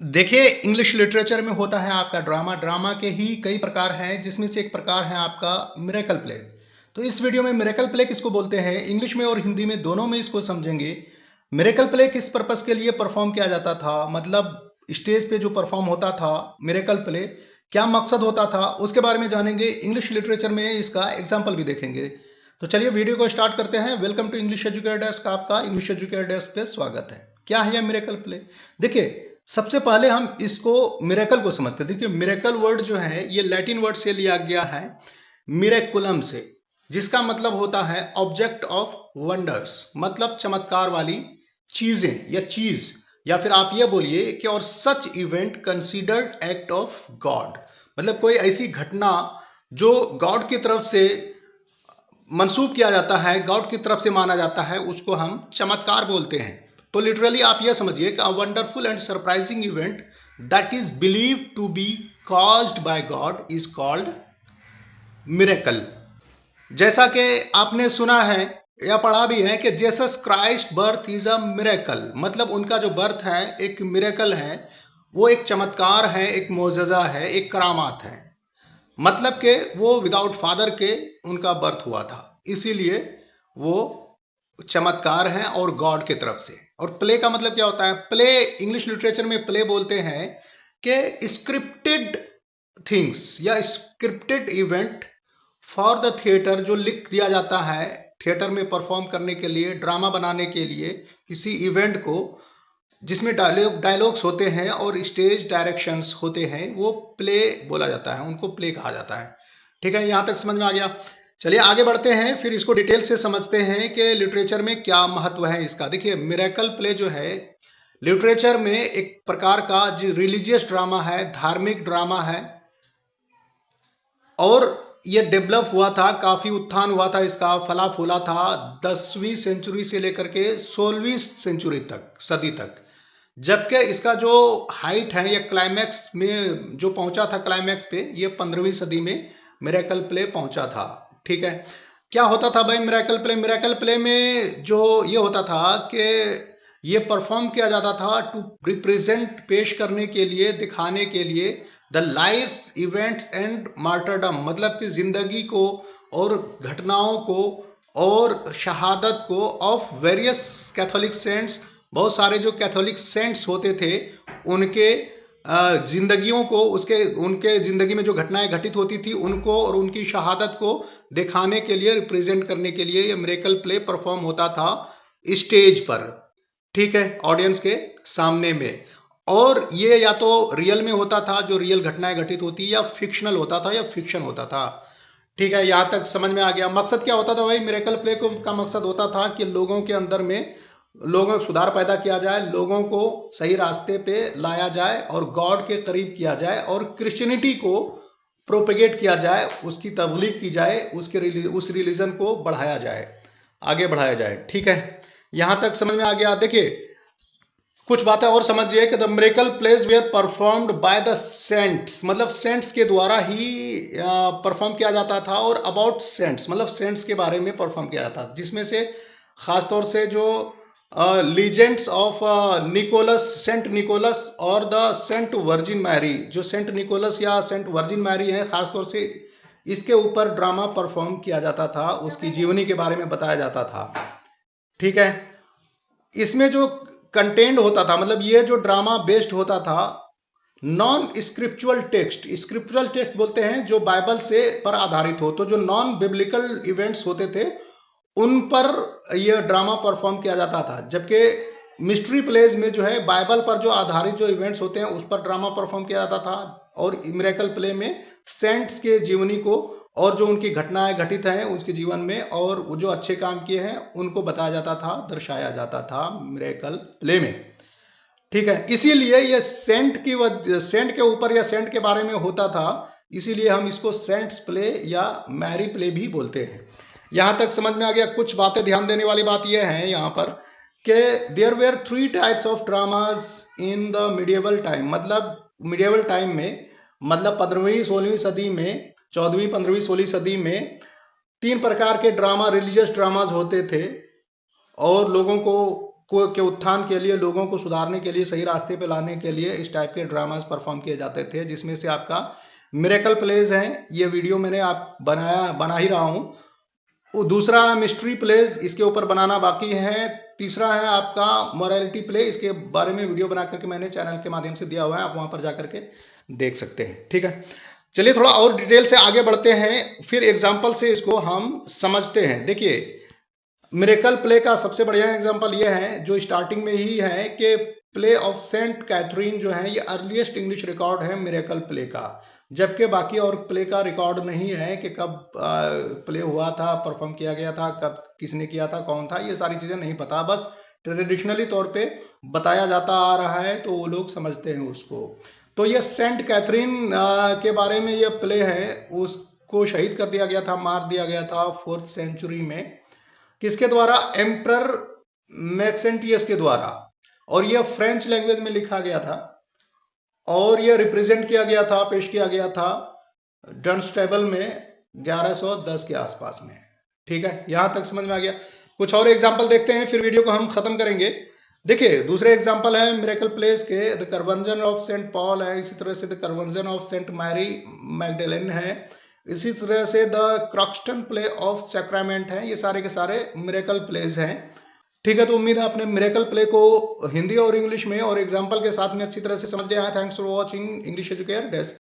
देखिए, English literature में होता है आपका ड्रामा। ड्रामा के ही कई प्रकार हैं, जिसमें से एक प्रकार है आपका मिरेकल प्ले। तो इस वीडियो में मिरेकल प्ले किसको बोलते हैं, इंग्लिश में और हिंदी में दोनों में इसको समझेंगे। मिरेकल प्ले किस पर्पस के लिए परफॉर्म किया जाता था, मतलब स्टेज पे जो परफॉर्म होता था मिरेकल प्ले, क्या मकसद होता था, उसके बारे में जानेंगे। इंग्लिश लिटरेचर में इसका एग्जाम्पल भी देखेंगे। तो चलिए वीडियो को स्टार्ट करते हैं। Welcome to English educator desk, आपका इंग्लिश एजुकेटर डेस्क पे स्वागत है। क्या है यह मिरेकल प्ले? देखिए, सबसे पहले हम इसको मिरेकल को समझते हैं। देखिए, मिरेकल वर्ड जो है ये लैटिन वर्ड से लिया गया है, मिरेकुलम से, जिसका मतलब होता है ऑब्जेक्ट ऑफ वंडर्स, मतलब चमत्कार वाली चीजें या चीज, या फिर आप ये बोलिए कि और सच event considered act of God, मतलब कोई ऐसी घटना जो गॉड की तरफ से मंसूब किया जाता है, गॉड की तरफ से माना जाता है, उसको हम चमत्कार बोलते हैं। तो लिटरली आप यह समझिए कि a wonderful and surprising event that is believed to be caused by God is called miracle. जैसा कि आपने सुना है या पढ़ा भी है कि Jesus Christ birth is a miracle, मतलब उनका जो बर्थ है एक मिरेकल है, वो एक चमत्कार है, एक मोजज़ा है, एक करामात है। मतलब कि वो विदाउट फादर के उनका बर्थ हुआ था, इसीलिए वो चमत्कार है और गॉड की तरफ से। और प्ले का मतलब क्या होता है? प्ले इंग्लिश लिटरेचर में प्ले बोलते हैं कि स्क्रिप्टेड थिंग्स या scripted event for the theatre, जो लिख दिया जाता है थिएटर में परफॉर्म करने के लिए, ड्रामा बनाने के लिए किसी इवेंट को, जिसमें डायलॉग्स होते हैं और स्टेज डायरेक्शंस होते हैं, वो प्ले बोला जाता है, उनको प्ले कहा जाता है। ठीक है, यहाँ तक समझ में आ गया। चलिए आगे बढ़ते हैं, फिर इसको डिटेल से समझते हैं कि लिटरेचर में क्या महत्व है इसका। देखिए, मिरेकल प्ले जो है लिटरेचर में एक प्रकार का जो रिलीजियस ड्रामा है, धार्मिक ड्रामा है, और ये डेवलप हुआ था, काफी उत्थान हुआ था, इसका फला फूला था 10वीं सेंचुरी से लेकर के 16वीं सेंचुरी तक, सदी तक। जबकि इसका जो हाइट है या क्लाइमैक्स में जो पहुंचा था, क्लाइमैक्स पे ये 15वीं सदी में मिरेकल प्ले पहुंचा था। ठीक है, क्या होता था भाई मिरेकल प्ले? मिरेकल प्ले में जो ये होता था कि ये परफॉर्म किया जाता था टू रिप्रेजेंट, पेश करने के लिए, दिखाने के लिए the lifes, events and martyrdom, मतलब कि जिंदगी को और घटनाओं को और शहादत को ऑफ वेरियस कैथोलिक सेंट्स, बहुत सारे जो कैथोलिक सेंट्स होते थे उनके जिंदगियों को, उसके उनके जिंदगी में जो घटनाएं घटित होती थी उनको और उनकी शहादत को दिखाने के लिए, रिप्रेजेंट करने के लिए ये मिरेकल प्ले परफॉर्म होता था स्टेज पर। ठीक है, ऑडियंस के सामने में। और ये या तो रियल में होता था, जो रियल घटनाएं घटित होती, या फिक्शनल होता था, या फिक्शन होता था। ठीक है, यहां तक समझ में आ गया। मकसद क्या होता था भाई मिरेकल प्ले को? का मकसद होता था कि लोगों के अंदर में, लोगों में सुधार पैदा किया जाए, लोगों को सही रास्ते पे लाया जाए और गॉड के करीब किया जाए, और क्रिश्चियनिटी को प्रोपेगेट किया जाए, उसकी तबलीग की जाए, उस रिलीजन को बढ़ाया जाए, आगे बढ़ाया जाए। ठीक है, यहां तक समझ में आ गया। देखिए, कुछ बातें और समझिए कि the miracle place where performed by the saints, मतलब सेंट्स के द्वारा ही परफॉर्म किया जाता था, और अबाउट सेंट्स, मतलब सेंट्स के बारे में परफॉर्म किया जाता था, जिसमें से खासतौर से जो legends of Nicholas, Saint Nicholas और द सेंट वर्जिन मैरी, जो सेंट निकोलस या सेंट वर्जिन मैरी है, खासतौर से इसके ऊपर ड्रामा परफॉर्म किया जाता था, उसकी जीवनी के बारे में बताया जाता था। ठीक है, इसमें जो कंटेंट होता था, मतलब ये जो ड्रामा बेस्ड होता था non scriptural text, scriptural text बोलते हैं जो बाइबल से पर आधारित हो, तो जो नॉन बिब्लिकल इवेंट्स होते थे उन पर यह ड्रामा परफॉर्म किया जाता था। जबकि मिस्ट्री प्लेज में जो है बाइबल पर जो आधारित जो इवेंट्स होते हैं उस पर ड्रामा परफॉर्म किया जाता था, और मिरेकल प्ले में सेंट्स के जीवनी को और जो उनकी घटनाएं घटित हैं उसके जीवन में, और वो जो अच्छे काम किए हैं उनको बताया जाता था, दर्शाया जाता था मिरेकल प्ले में। ठीक है, इसीलिए ये सेंट के ऊपर या सेंट के बारे में होता था, इसीलिए हम इसको सेंट्स प्ले या मैरी प्ले भी बोलते हैं। यहां तक समझ में आ गया। कुछ बातें ध्यान देने वाली बात यह है यहाँ पर कि there were 3 types of dramas in the medieval time, मतलब मिडिएवल टाइम में, मतलब 15वीं 16वीं सदी में, 14वीं 15वीं 16वीं सदी में 3 प्रकार के ड्रामा, रिलीजियस ड्रामाज होते थे, और लोगों को को के उत्थान के लिए, लोगों को सुधारने के लिए, सही रास्ते पे लाने के लिए इस टाइप के ड्रामास परफॉर्म किए जाते थे, जिसमें से आपका मिरेकल प्लेज है, ये वीडियो मैंने बना ही रहा हूँ। दूसरा मिस्ट्री प्लेज, इसके ऊपर बनाना बाकी है। तीसरा है आपका मोरालिटी प्ले, इसके बारे में वीडियो बना करके मैंने चैनल के माध्यम से दिया हुआ है, आप वहां पर जाकर के देख सकते हैं। ठीक है, चलिए थोड़ा और डिटेल से आगे बढ़ते हैं, फिर एग्जाम्पल से इसको हम समझते हैं। देखिए, मिरेकल प्ले का सबसे बढ़िया एग्जांपल ये है, जो स्टार्टिंग में ही है, कि प्ले ऑफ सेंट कैथरीन जो है, ये अर्लीस्ट इंग्लिश रिकॉर्ड है मिरेकल प्ले का, जबकि बाकी और प्ले का रिकॉर्ड नहीं है कि कब प्ले हुआ था, परफॉर्म किया गया था, कब किसने किया था, कौन था, ये सारी चीजें नहीं पता, बस ट्रेडिशनली तौर पे बताया जाता आ रहा है, तो वो लोग समझते हैं उसको। तो ये सेंट कैथरीन के बारे में ये प्ले है, उसको शहीद कर दिया गया था, मार दिया गया था 4th सेंचुरी में। किसके द्वारा? एम्परर मैक्सेंटियस के द्वारा, और यह फ्रेंच लैंग्वेज में लिखा गया था, और यह रिप्रेजेंट किया गया था, पेश किया गया था डनस्टेबल में 1110 के आसपास में। ठीक है, यहां तक समझ में आ गया। कुछ और एग्जाम्पल देखते हैं, फिर वीडियो को हम खत्म करेंगे। देखिए, दूसरे एग्जाम्पल है मिरेकल प्लेस के, the conversion of saint Paul है, इसी तरह से the conversion of saint Mary Magdalene है, इसी तरह से the Croxton play of sacrament है। ये सारे के सारे मिरेकल प्लेस हैं। ठीक है, तो उम्मीद है आपने मिरेकल प्ले को हिंदी और इंग्लिश में और एग्जाम्पल के साथ में अच्छी तरह से समझ लिया है। Thanks for watching English educare desk.